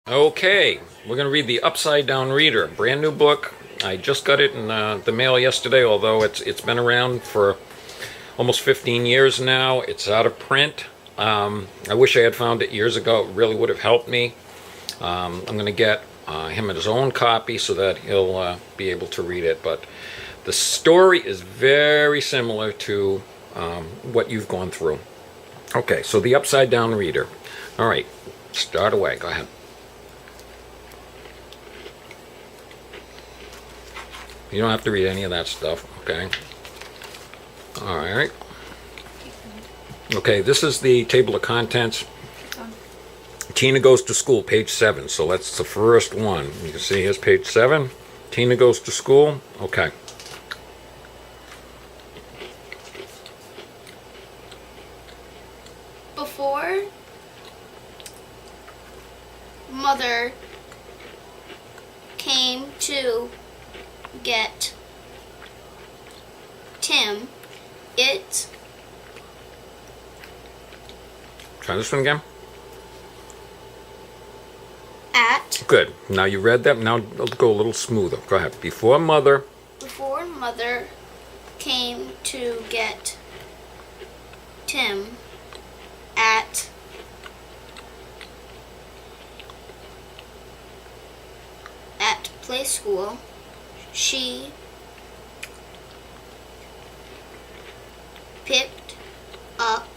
Okay, we're going to read the Upside Down Reader, brand new book. I just got it in the mail yesterday, although it's been around for almost 15 years now. It's out of print. I wish I had found it years ago. It really would have helped me. I'm going to get him his own copy so that he'll be able to read it. But the story is very similar to what you've gone through. Okay, so the Upside Down Reader. All right, start away. Go ahead. You don't have to read any of that stuff, okay? All right. Okay, this is the table of contents. Tina goes to school, page 7. So that's the first one. You can see here's page 7. Tina goes to school. Okay. Before Mother came to get Tim, Try this one again. at Good. Now you read that. Now let's go a little smoother. Go ahead. Before Mother came to get Tim at play school, she picked up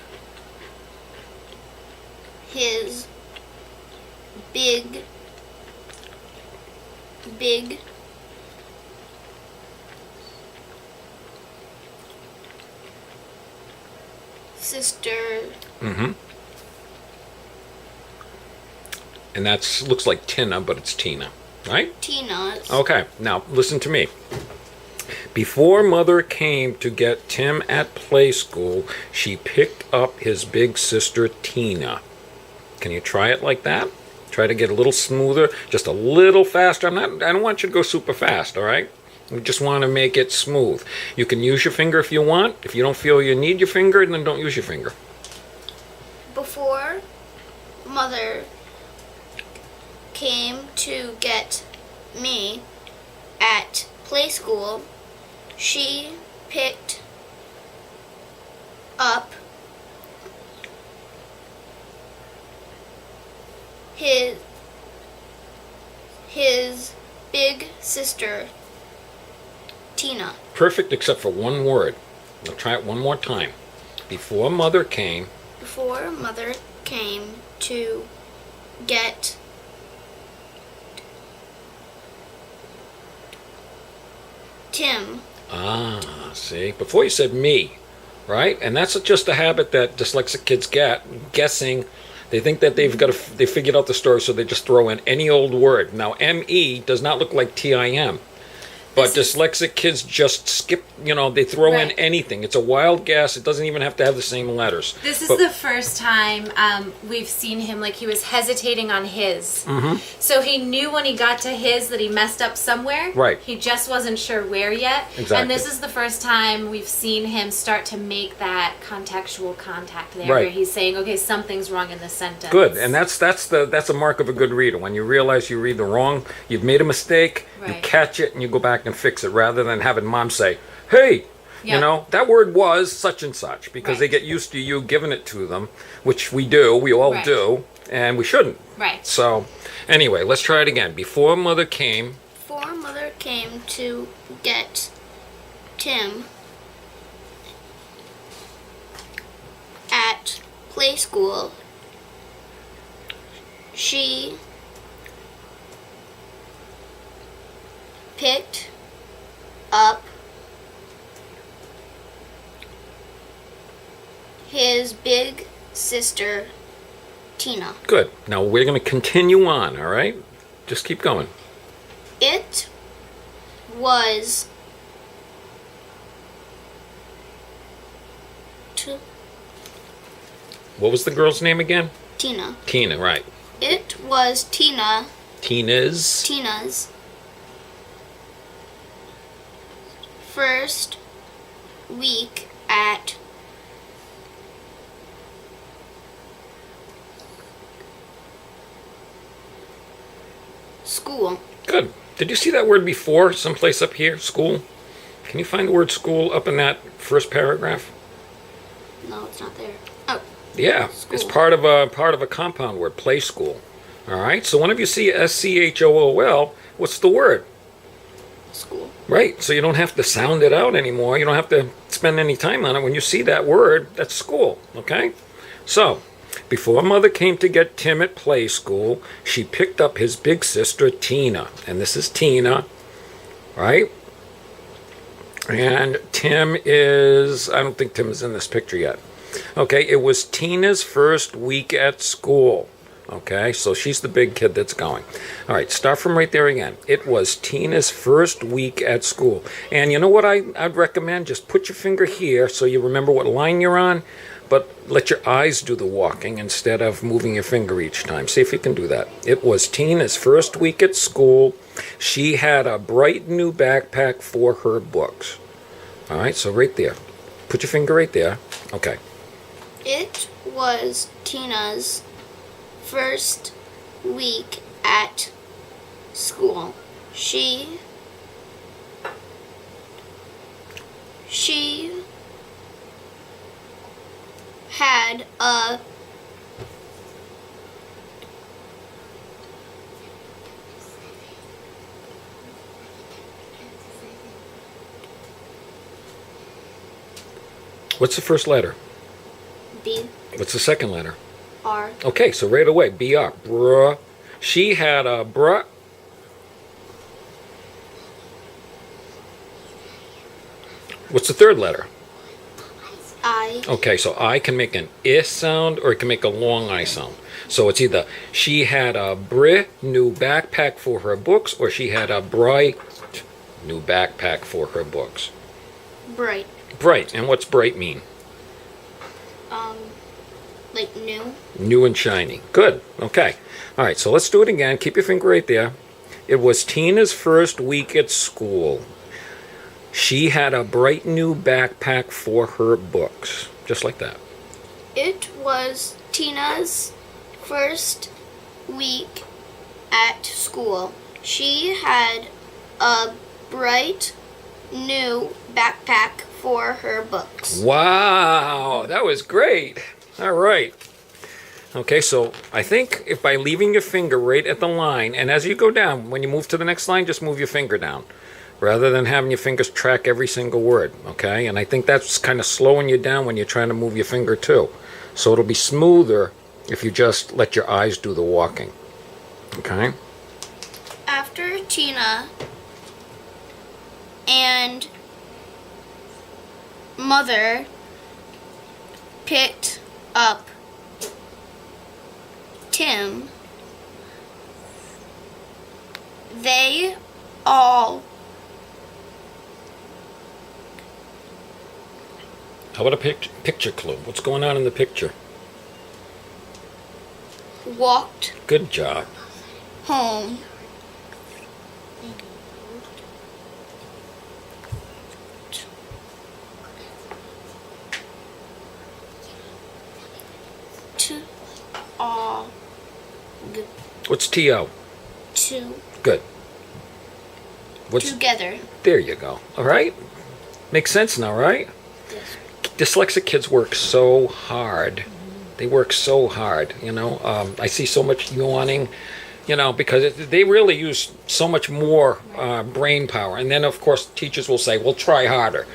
his big sister. Mm-hmm. And that looks like Tina, but it's Tina, right? Tina's. Okay, now listen to me. Before Mother came to get Tim at play school, she picked up his big sister Tina. Can you try it like that? Try to get a little smoother, just a little faster. I don't want you to go super fast, all right? We just want to make it smooth. You can use your finger if you want. If you don't feel you need your finger, then don't use your finger. Before Mother came to get me at play school, she picked up his big sister Tina. Perfect, except for one word. I'll try it one more time. Before Mother came To get Tim. See? Before you said me, right? And that's just a habit that dyslexic kids get, guessing. They think that they figured out the story, so they just throw in any old word. Now, M-E does not look like T-I-M. But dyslexic kids just skip, they throw in anything. It's a wild guess. It doesn't even have to have the same letters. This is the first time we've seen him, like, he was hesitating on his. Mm-hmm. So he knew when he got to his that he messed up somewhere. Right. He just wasn't sure where yet. Exactly. And this is the first time we've seen him start to make that contextual contact there, Right. where he's saying, okay, something's wrong in this sentence. Good, and that's a mark of a good reader. When you realize you read the wrong, you've made a mistake, you Right. catch it, and you go back and fix it, rather than having Mom say, hey, Yep. that word was such and such, because Right. they get used to you giving it to them, which we all Right. do, and we shouldn't. Right. So, anyway, let's try it again. Before Mother came To get Tim at play school, she picked up his big sister Tina. Good. Now we're going to continue on, all right? Just keep going. It was What was the girl's name again? Tina. Tina, right. It was Tina's first week at school. Good. Did you see that word before, someplace up here? School? Can you find the word school up in that first paragraph? No, it's not there. Oh, Yeah, School. it's part of a compound word, play school. All right. So whenever you see school, what's the word? school. Right. So you don't have to sound it out anymore. You don't have to spend any time on it. When you see that word, that's school. Okay. So before Mother came to get Tim at play school, she picked up his big sister Tina, and this is Tina, right? And Tim is, I don't think Tim is in this picture yet. Okay, it was Tina's first week at school. Okay, so she's the big kid that's going. All right, start from right there again. It was Tina's first week at school. And you know what I'd recommend? Just put your finger here so you remember what line you're on, but let your eyes do the walking instead of moving your finger each time. See if you can do that. It was Tina's first week at school. She had a bright new backpack for her books. All right, so right there. Put your finger right there. Okay. It was Tina's first week at school. She had a What's the first letter? B What's the second letter? R Okay, so right away, BR. Bruh. She had a bruh. What's the third letter? I Okay, so I can make an I sound or it can make a long I sound. So it's either she had a new backpack for her books or she had a bright new backpack for her books. bright. Bright. And what's bright mean? Like new. New and shiny. Good. Okay. All right, so let's do it again. Keep your finger right there. It was Tina's first week at school. She had a bright new backpack for her books. Just like that. It was Tina's first week at school. She had a bright new backpack for her books. Wow, that was great. All right. Okay, so I think if by leaving your finger right at the line, and as you go down, when you move to the next line, just move your finger down rather than having your fingers track every single word, okay? And I think that's kind of slowing you down when you're trying to move your finger too. So it'll be smoother if you just let your eyes do the walking, okay? After Tina and Mother picked up Tim, they all How about a picture clue? What's going on in the picture? walked Good job. home to all What's T-O? to Good. What's together. There you go. All right? Makes sense now, right? Yes. Dyslexic kids work so hard. They work so hard, you know. I see so much yawning, you know, because they really use so much more brain power. And then, of course, teachers will say, well, try harder.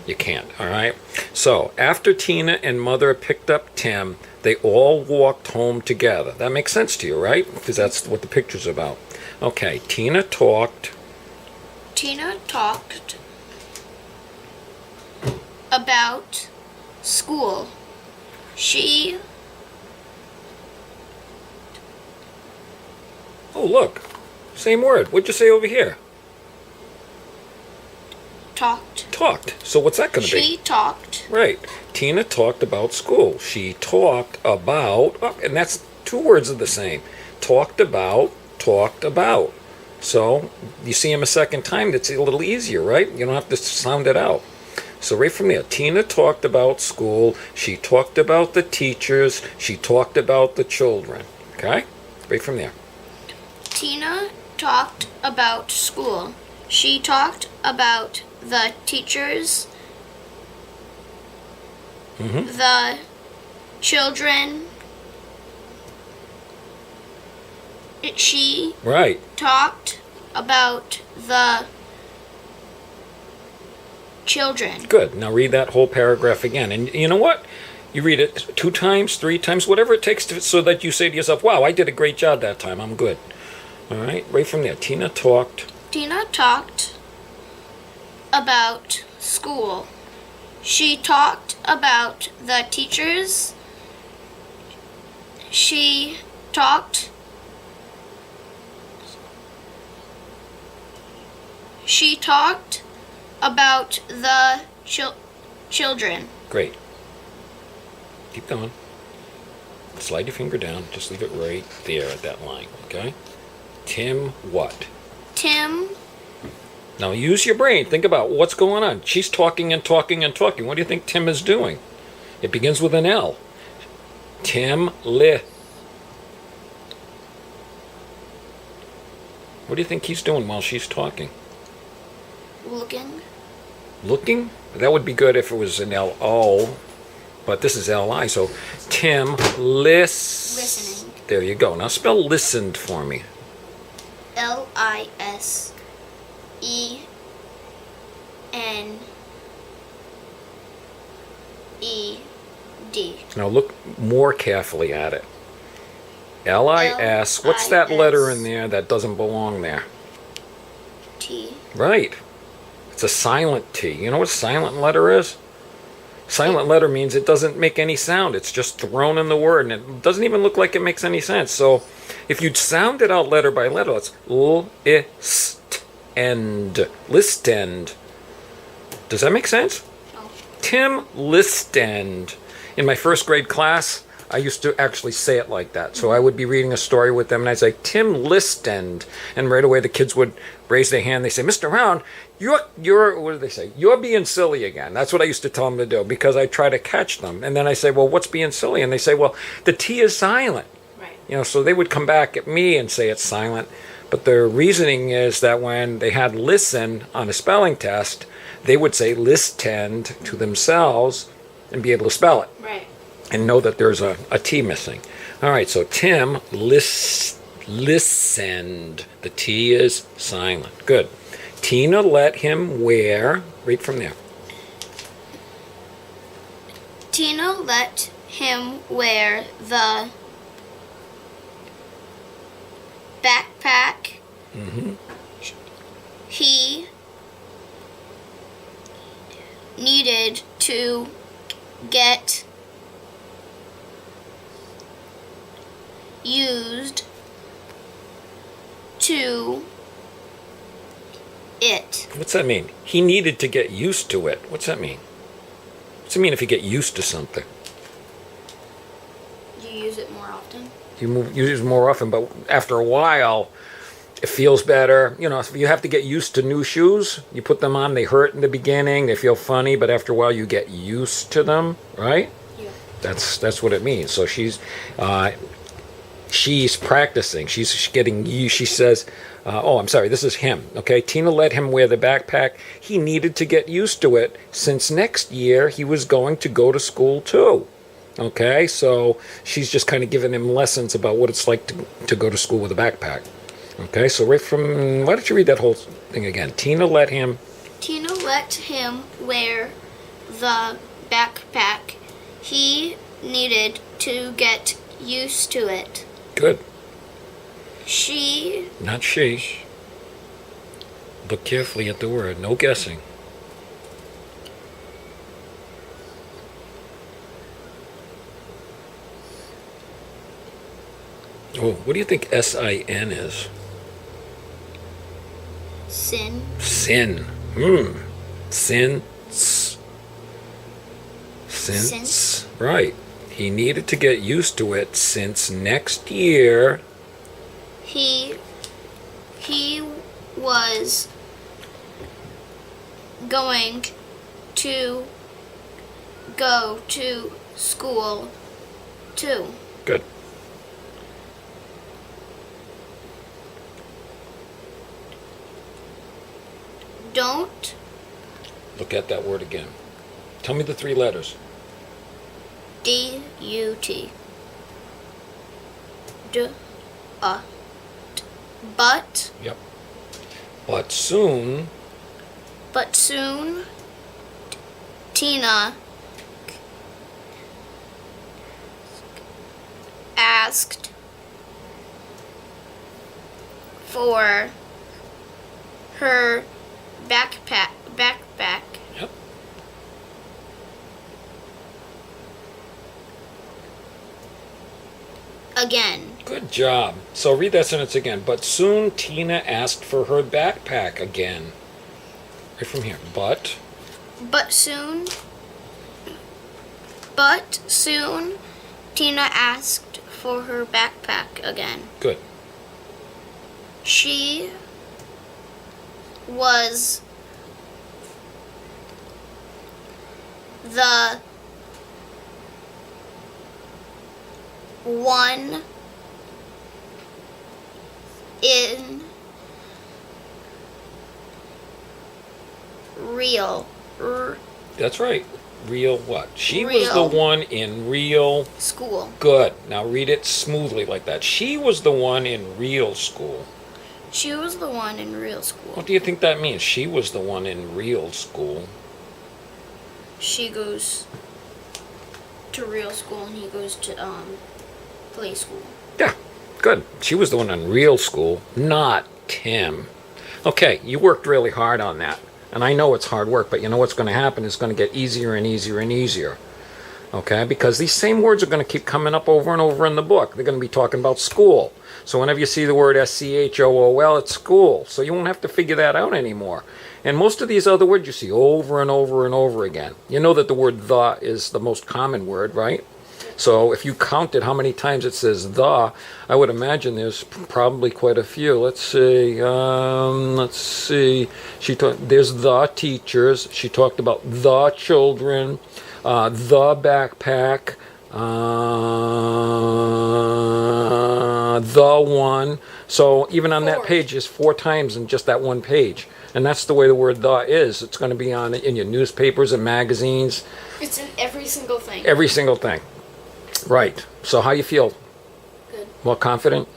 You can't, all right? So after Tina and Mother picked up Tim, they all walked home together. That makes sense to you, right? Because that's what the picture's about. Okay, Tina talked About school. She Oh, look. Same word. What'd you say over here? talked. So what's that going to be? She talked Right. Tina talked about school. She talked about, and that's two words of the same. Talked about. So you see him a second time, that's a little easier, right? You don't have to sound it out. So right from there, Tina talked about school. She talked about the teachers. She talked about the children. Okay? Right from there. Tina talked about school. She talked about the teachers, the children. She Right. talked about the children. Good. Now read that whole paragraph again. And you know what? You read it 2 times, 3 times, whatever it takes so that you say to yourself, wow, I did a great job that time. I'm good. All right. Right from there. Tina talked About school. She talked about the teachers. She talked about the children. Great. Keep going. Slide your finger down. Just leave it right there at that line. Okay? Tim what? Tim Now use your brain. Think about what's going on. She's talking and talking and talking. What do you think Tim is doing? It begins with an L. Tim li. What do you think he's doing while she's talking? looking. Looking? That would be good if it was an L-O, but this is L-I, so Tim Listening. There you go. Now spell listened for me. Lisened. Now look more carefully at it. Lis. What's that letter in there that doesn't belong there? T. Right. It's a silent T. You know what a silent letter is? Silent letter means it doesn't make any sound. It's just thrown in the word, and it doesn't even look like it makes any sense. So if you'd sound it out letter by letter, it's list-end. List-end. Does that make sense? No. Tim List-end. In my first grade class, I used to actually say it like that. So I would be reading a story with them, and I'd say, Tim List-end. And right away the kids would raise their hand. They say, Mr. Round, you're what do they say? You're being silly again. That's what I used to tell them to do, because I try to catch them. And then I say, well, what's being silly? And they say, well, the T is silent. Right. You know, so they would come back at me and say it's silent. But their reasoning is that when they had listen on a spelling test, they would say list-end to themselves and be able to spell it. Right. And know that there's a T missing. All right, so Tim listened. The T is silent. Good. Tina let him wear, right from there. Tina let him wear the backpack. He needed to get used to it. What's that mean? He needed to get used to it. What's that mean? What's it mean if you get used to something? You use it more often. You use it more often, but after a while, it feels better. You know, if you have to get used to new shoes, you put them on, they hurt in the beginning, they feel funny, but after a while you get used to them, right? Yeah. That's what it means. So she's practicing. She's getting used. She says, I'm sorry, this is him. Okay, Tina let him wear the backpack. He needed to get used to it since next year he was going to go to school too. Okay, so she's just kind of giving him lessons about what it's like to go to school with a backpack. Okay, so right from, why don't you read that whole thing again? Tina let him wear the backpack. He needed to get used to it. Good. She. Not she. Look carefully at the word. No guessing. Oh, what do you think S-I-N is? Sin. Sin. Since. Right. He needed to get used to it since next year. He was going to go to school too. Good. Don't. Look at that word again. Tell me the 3 letters. D-U-T. D. But. Yep. But soon. But soon, Tina asked for her backpack. Yep. Again. Good job. So read that sentence again. But soon Tina asked for her backpack again. Right from here. But soon, Tina asked for her backpack again. good. She was the one in real That's right. Real what? She was the Real. one in real. school. Good. Now read it smoothly like that. She was the one in real school. She was the one in real school. What do you think that means? She was the one in real school. She goes to real school and he goes to play school. Yeah, good. She was the one in real school, not Tim. Okay, you worked really hard on that. And I know it's hard work, but you know what's going to happen? It's going to get easier and easier and easier. Okay, because these same words are going to keep coming up over and over in the book. They're going to be talking about school. So whenever you see the word school, it's school. So you won't have to figure that out anymore. And most of these other words you see over and over and over again. You know that the word the is the most common word, right? So if you counted how many times it says the, I would imagine there's probably quite a few. Let's see. There's the teachers. She talked about the children, the backpack, the one. So even on that 4. page is 4 times in just that one page. And that's the way the word the is. It's going to be in your newspapers and magazines. It's in every single thing. Every single thing. Right. So how you feel? Good. More confident?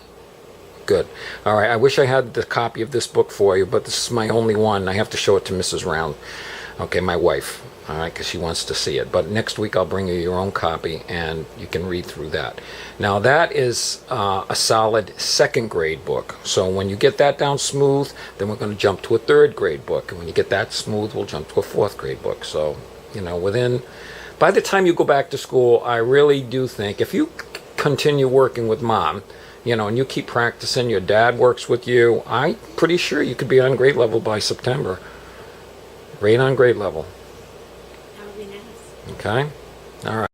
Good. All right. I wish I had the copy of this book for you, but this is my only one. I have to show it to Mrs. Round. Okay, my wife. All right, because she wants to see it. But next week I'll bring you your own copy, and you can read through that. Now that is a solid 2nd grade book. So when you get that down smooth, then we're going to jump to a 3rd grade book. And when you get that smooth, we'll jump to a 4th grade book. So, by the time you go back to school, I really do think if you continue working with Mom, and you keep practicing, your dad works with you, I'm pretty sure you could be on grade level by September. Right on grade level. That would be nice. Okay? All right.